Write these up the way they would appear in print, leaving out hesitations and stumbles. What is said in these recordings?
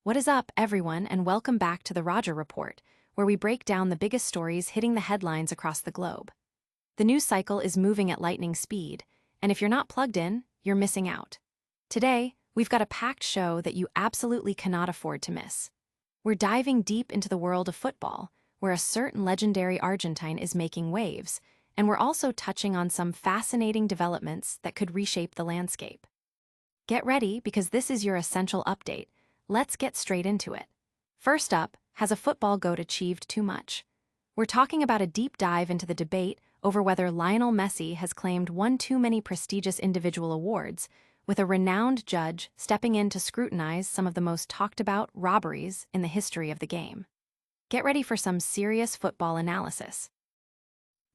What is up, everyone, and welcome back to the Roger Report, where we break down the biggest stories hitting the headlines across the globe. The news cycle is moving at lightning speed, and if you're not plugged in, you're missing out. Today, we've got a packed show that you absolutely cannot afford to miss. We're diving deep into the world of football, where a certain legendary Argentine is making waves, and we're also touching on some fascinating developments that could reshape the landscape. Get ready, because this is your essential update. Let's get straight into it. First up, has a football GOAT achieved too much? We're talking about a deep dive into the debate over whether Lionel Messi has claimed one too many prestigious individual awards, with a renowned judge stepping in to scrutinize some of the most talked about robberies in the history of the game. Get ready for some serious football analysis.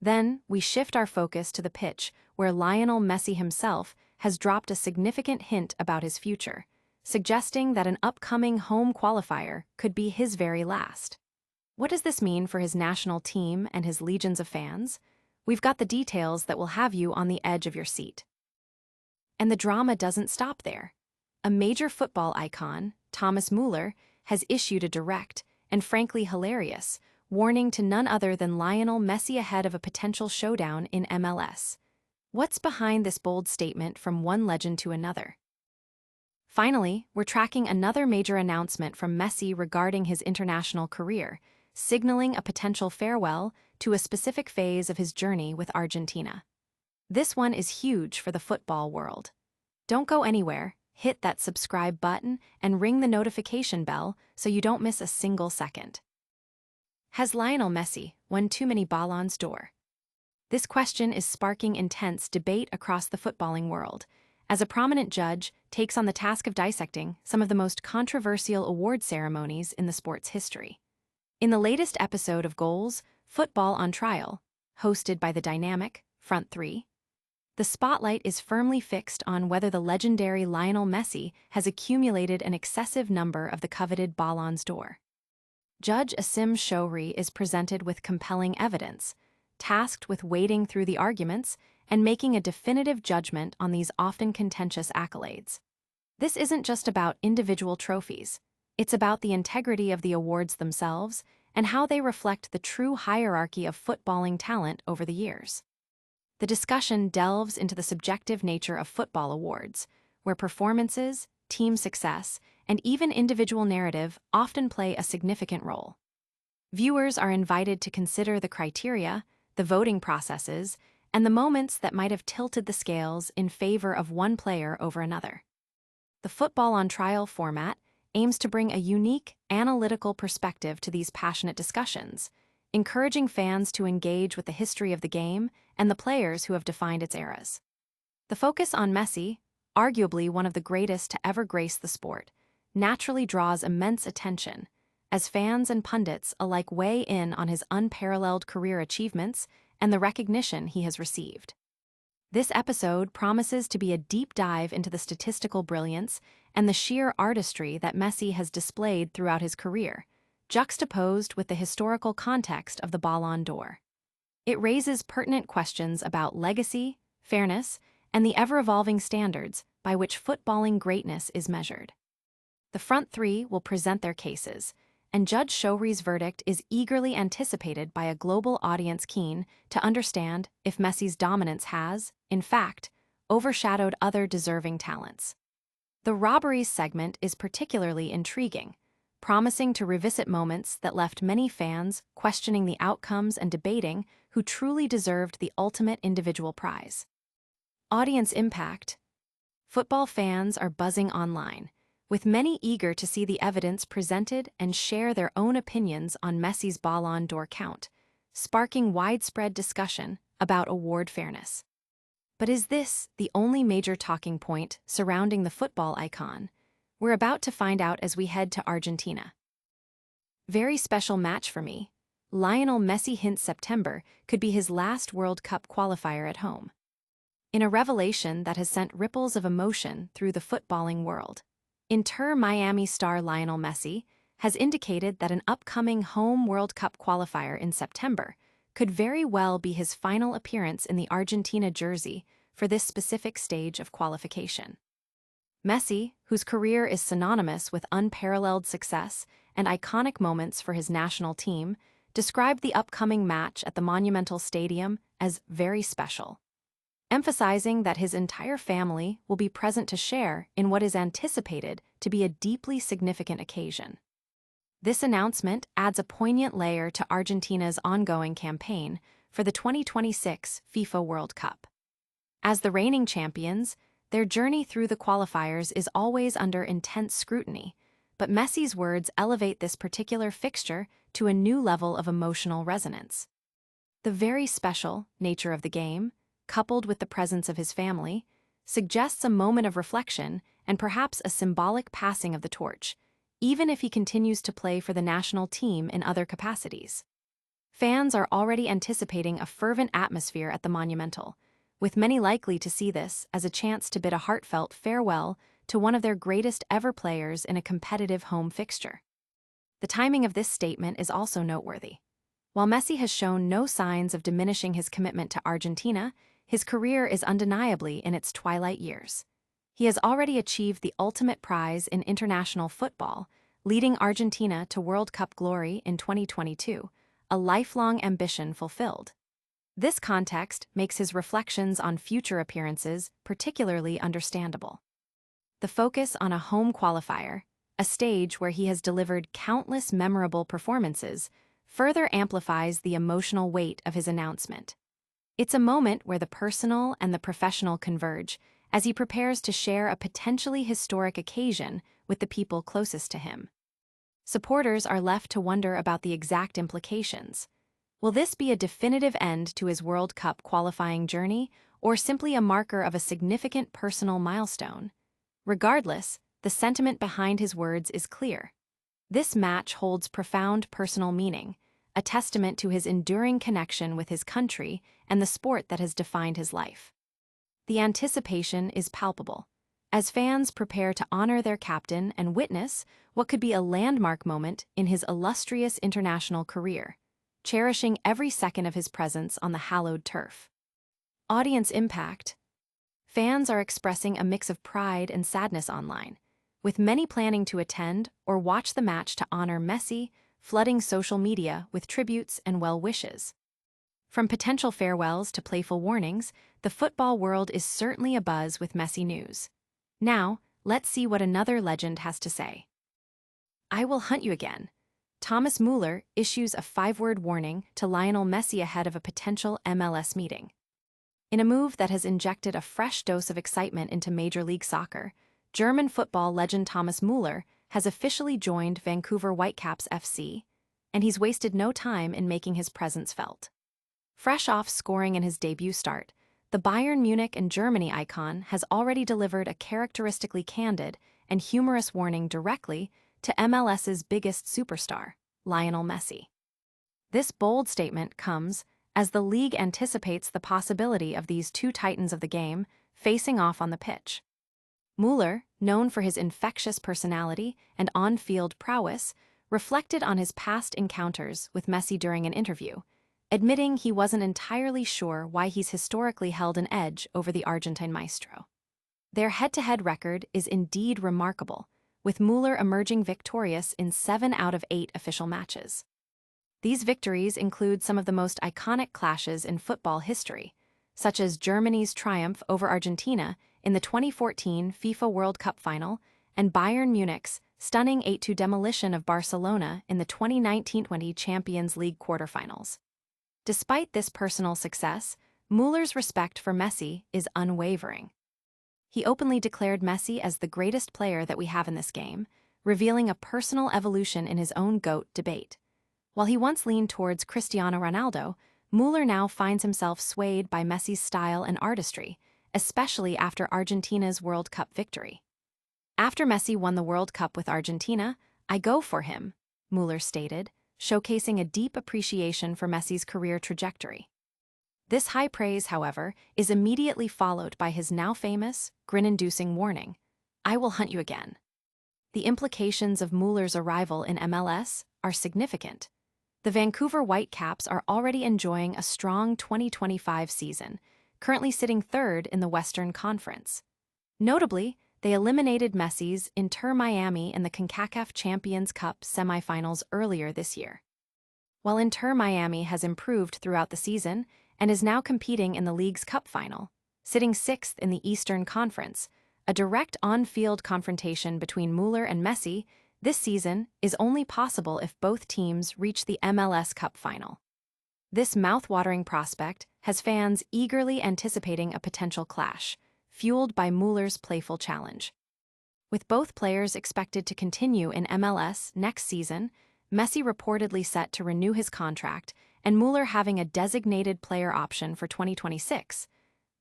Then, we shift our focus to the pitch, where Lionel Messi himself has dropped a significant hint about his future, suggesting that an upcoming home qualifier could be his very last. What does this mean for his national team and his legions of fans? We've got the details that will have you on the edge of your seat. And the drama doesn't stop there. A major football icon, Thomas Müller, has issued a direct, and frankly hilarious, warning to none other than Lionel Messi ahead of a potential showdown in MLS. What's behind this bold statement from one legend to another? Finally, we're tracking another major announcement from Messi regarding his international career, signaling a potential farewell to a specific phase of his journey with Argentina. This one is huge for the football world. Don't go anywhere, hit that subscribe button and ring the notification bell so you don't miss a single second. Has Lionel Messi won too many Ballons d'Or? This question is sparking intense debate across the footballing world, as a prominent judge takes on the task of dissecting some of the most controversial award ceremonies in the sport's history. In the latest episode of Goals, Football on Trial, hosted by the dynamic Front Three, the spotlight is firmly fixed on whether the legendary Lionel Messi has accumulated an excessive number of the coveted Ballons d'Or. Judge Asim Shouri is presented with compelling evidence, tasked with wading through the arguments and making a definitive judgment on these often contentious accolades. This isn't just about individual trophies. It's about the integrity of the awards themselves and how they reflect the true hierarchy of footballing talent over the years. The discussion delves into the subjective nature of football awards, where performances, team success, and even individual narrative often play a significant role. Viewers are invited to consider the criteria, the voting processes, and the moments that might have tilted the scales in favor of one player over another. The Football on Trial format aims to bring a unique, analytical perspective to these passionate discussions, encouraging fans to engage with the history of the game and the players who have defined its eras. The focus on Messi, arguably one of the greatest to ever grace the sport, naturally draws immense attention, as fans and pundits alike weigh in on his unparalleled career achievements and the recognition he has received. This episode promises to be a deep dive into the statistical brilliance and the sheer artistry that Messi has displayed throughout his career, juxtaposed with the historical context of the Ballon d'Or. It raises pertinent questions about legacy, fairness, and the ever-evolving standards by which footballing greatness is measured. The Front Three will present their cases, and Judge Shouri's verdict is eagerly anticipated by a global audience keen to understand if Messi's dominance has, in fact, overshadowed other deserving talents. The robberies segment is particularly intriguing, promising to revisit moments that left many fans questioning the outcomes and debating who truly deserved the ultimate individual prize. Audience impact. Football fans are buzzing online, with many eager to see the evidence presented and share their own opinions on Messi's Ballon d'Or count, sparking widespread discussion about award fairness. But is this the only major talking point surrounding the football icon? We're about to find out as we head to Argentina. Very special match for me. Lionel Messi hints September could be his last World Cup qualifier at home. In a revelation that has sent ripples of emotion through the footballing world, Inter Miami star Lionel Messi has indicated that an upcoming home World Cup qualifier in September could very well be his final appearance in the Argentina jersey for this specific stage of qualification. Messi, whose career is synonymous with unparalleled success and iconic moments for his national team, described the upcoming match at the Monumental Stadium as very special, emphasizing that his entire family will be present to share in what is anticipated to be a deeply significant occasion. This announcement adds a poignant layer to Argentina's ongoing campaign for the 2026 FIFA World Cup. As the reigning champions, their journey through the qualifiers is always under intense scrutiny, but Messi's words elevate this particular fixture to a new level of emotional resonance. The very special nature of the game, coupled with the presence of his family, suggests a moment of reflection and perhaps a symbolic passing of the torch, even if he continues to play for the national team in other capacities. Fans are already anticipating a fervent atmosphere at the Monumental, with many likely to see this as a chance to bid a heartfelt farewell to one of their greatest ever players in a competitive home fixture. The timing of this statement is also noteworthy. While Messi has shown no signs of diminishing his commitment to Argentina, his career is undeniably in its twilight years. He has already achieved the ultimate prize in international football, leading Argentina to World Cup glory in 2022, a lifelong ambition fulfilled. This context makes his reflections on future appearances particularly understandable. The focus on a home qualifier, a stage where he has delivered countless memorable performances, further amplifies the emotional weight of his announcement. It's a moment where the personal and the professional converge as he prepares to share a potentially historic occasion with the people closest to him. Supporters are left to wonder about the exact implications. Will this be a definitive end to his World Cup qualifying journey, or simply a marker of a significant personal milestone? Regardless, the sentiment behind his words is clear. This match holds profound personal meaning, a testament to his enduring connection with his country and the sport that has defined his life. The anticipation is palpable, as fans prepare to honor their captain and witness what could be a landmark moment in his illustrious international career, cherishing every second of his presence on the hallowed turf. Audience impact. Fans are expressing a mix of pride and sadness online, with many planning to attend or watch the match to honor Messi, flooding social media with tributes and well wishes. From potential farewells to playful warnings, the football world is certainly abuzz with Messi news. Now, let's see what another legend has to say. "I will hunt you again." Thomas Müller issues a 5-word warning to Lionel Messi ahead of a potential MLS meeting. In a move that has injected a fresh dose of excitement into Major League Soccer, German football legend Thomas Müller has officially joined Vancouver Whitecaps FC, and he's wasted no time in making his presence felt. Fresh off scoring in his debut start, the Bayern Munich and Germany icon has already delivered a characteristically candid and humorous warning directly to MLS's biggest superstar, Lionel Messi. This bold statement comes as the league anticipates the possibility of these two titans of the game facing off on the pitch. Müller, known for his infectious personality and on-field prowess, reflected on his past encounters with Messi during an interview, admitting he wasn't entirely sure why he's historically held an edge over the Argentine maestro. Their head-to-head record is indeed remarkable, with Müller emerging victorious in 7 out of 8 official matches. These victories include some of the most iconic clashes in football history, such as Germany's triumph over Argentina in the 2014 FIFA World Cup final and Bayern Munich's stunning 8-2 demolition of Barcelona in the 2019-20 Champions League quarterfinals. Despite this personal success, Müller's respect for Messi is unwavering. He openly declared Messi as the greatest player that we have in this game, revealing a personal evolution in his own GOAT debate. While he once leaned towards Cristiano Ronaldo, Müller now finds himself swayed by Messi's style and artistry, especially after Argentina's World Cup victory. "After Messi won the World Cup with Argentina, I go for him," Müller stated, showcasing a deep appreciation for Messi's career trajectory. This high praise, however, is immediately followed by his now famous, grin-inducing warning, "I will hunt you again." The implications of Müller's arrival in MLS are significant. The Vancouver Whitecaps are already enjoying a strong 2025 season, currently sitting third in the Western Conference. Notably, They eliminated Messi's Inter Miami in the CONCACAF Champions Cup semifinals earlier this year. While Inter Miami has improved throughout the season and is now competing in the league's cup final, sitting sixth in the Eastern Conference, a direct on-field confrontation between Müller and Messi this season is only possible if both teams reach the MLS Cup final. This mouth-watering prospect has fans eagerly anticipating a potential clash, fueled by Müller's playful challenge. With both players expected to continue in MLS next season, Messi reportedly set to renew his contract and Müller having a designated player option for 2026,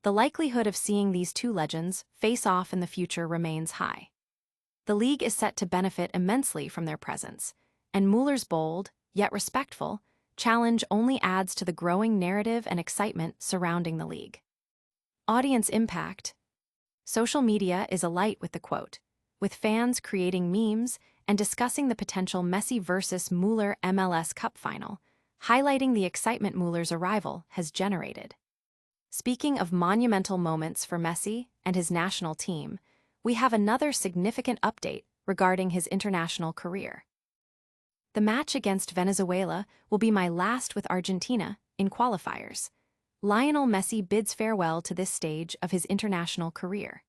the likelihood of seeing these two legends face off in the future remains high. The league is set to benefit immensely from their presence, and Müller's bold, yet respectful, challenge only adds to the growing narrative and excitement surrounding the league. Audience impact. Social media is alight with the quote, with fans creating memes and discussing the potential Messi versus Müller MLS Cup final, highlighting the excitement Müller's arrival has generated. Speaking of monumental moments for Messi and his national team, we have another significant update regarding his international career. The match against Venezuela will be my last with Argentina in qualifiers. Lionel Messi bids farewell to this stage of his international career.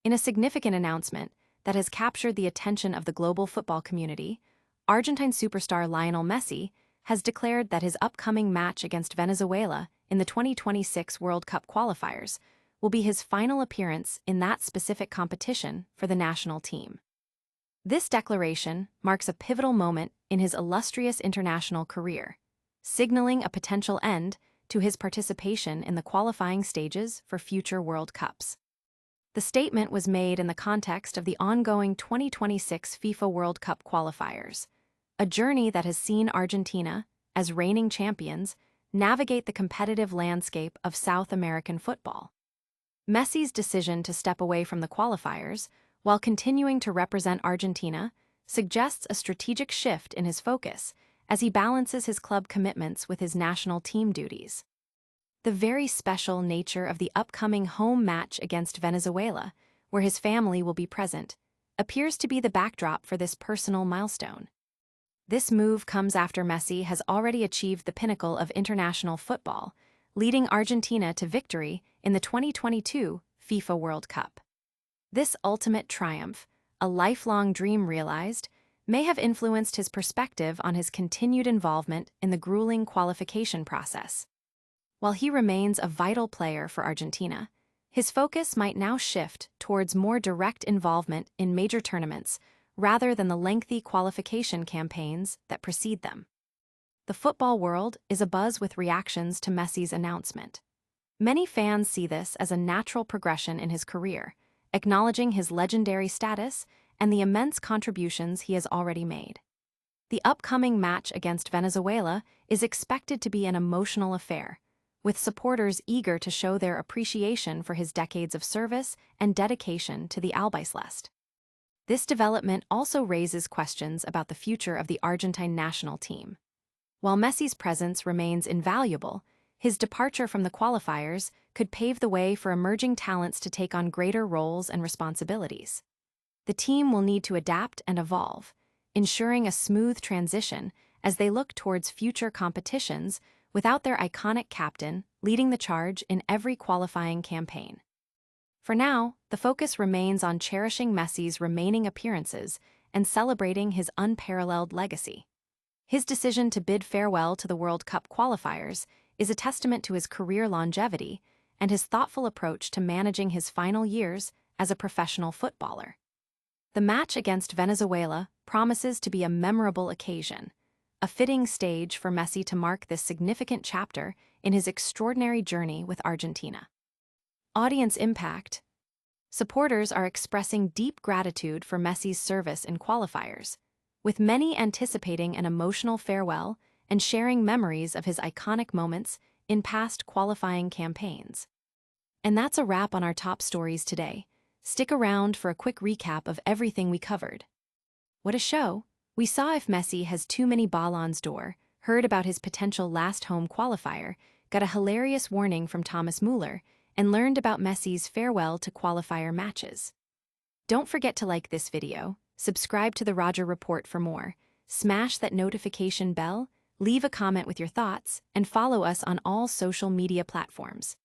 In a significant announcement that has captured the attention of the global football community, Argentine superstar Lionel Messi has declared that his upcoming match against Venezuela in the 2026 World Cup qualifiers will be his final appearance in that specific competition for the national team. This declaration marks a pivotal moment in his illustrious international career, signaling a potential end to his participation in the qualifying stages for future World Cups. The statement was made in the context of the ongoing 2026 FIFA World Cup qualifiers, a journey that has seen Argentina, as reigning champions, navigate the competitive landscape of South American football. Messi's decision to step away from the qualifiers, while continuing to represent Argentina, suggests a strategic shift in his focus as he balances his club commitments with his national team duties. The very special nature of the upcoming home match against Venezuela, where his family will be present, appears to be the backdrop for this personal milestone. This move comes after Messi has already achieved the pinnacle of international football, leading Argentina to victory in the 2022 FIFA World Cup. This ultimate triumph, a lifelong dream realized, may have influenced his perspective on his continued involvement in the grueling qualification process. While he remains a vital player for Argentina, his focus might now shift towards more direct involvement in major tournaments rather than the lengthy qualification campaigns that precede them. The football world is abuzz with reactions to Messi's announcement. Many fans see this as a natural progression in his career, acknowledging his legendary status and the immense contributions he has already made. The upcoming match against Venezuela is expected to be an emotional affair, with supporters eager to show their appreciation for his decades of service and dedication to the Albiceleste. This development also raises questions about the future of the Argentine national team. While Messi's presence remains invaluable, his departure from the qualifiers could pave the way for emerging talents to take on greater roles and responsibilities. The team will need to adapt and evolve, ensuring a smooth transition as they look towards future competitions without their iconic captain leading the charge in every qualifying campaign. For now, the focus remains on cherishing Messi's remaining appearances and celebrating his unparalleled legacy. His decision to bid farewell to the World Cup qualifiers is a testament to his career longevity and his thoughtful approach to managing his final years as a professional footballer. The match against Venezuela promises to be a memorable occasion, a fitting stage for Messi to mark this significant chapter in his extraordinary journey with Argentina. Audience impact. Supporters are expressing deep gratitude for Messi's service in qualifiers, with many anticipating an emotional farewell and sharing memories of his iconic moments in past qualifying campaigns. And that's a wrap on our top stories today. Stick around for a quick recap of everything we covered. What a show! We saw if Messi has too many Ballons d'Or, heard about his potential last home qualifier, got a hilarious warning from Thomas Müller, and learned about Messi's farewell to qualifier matches. Don't forget to like this video, subscribe to the Roger Report for more, smash that notification bell, leave a comment with your thoughts, and follow us on all social media platforms.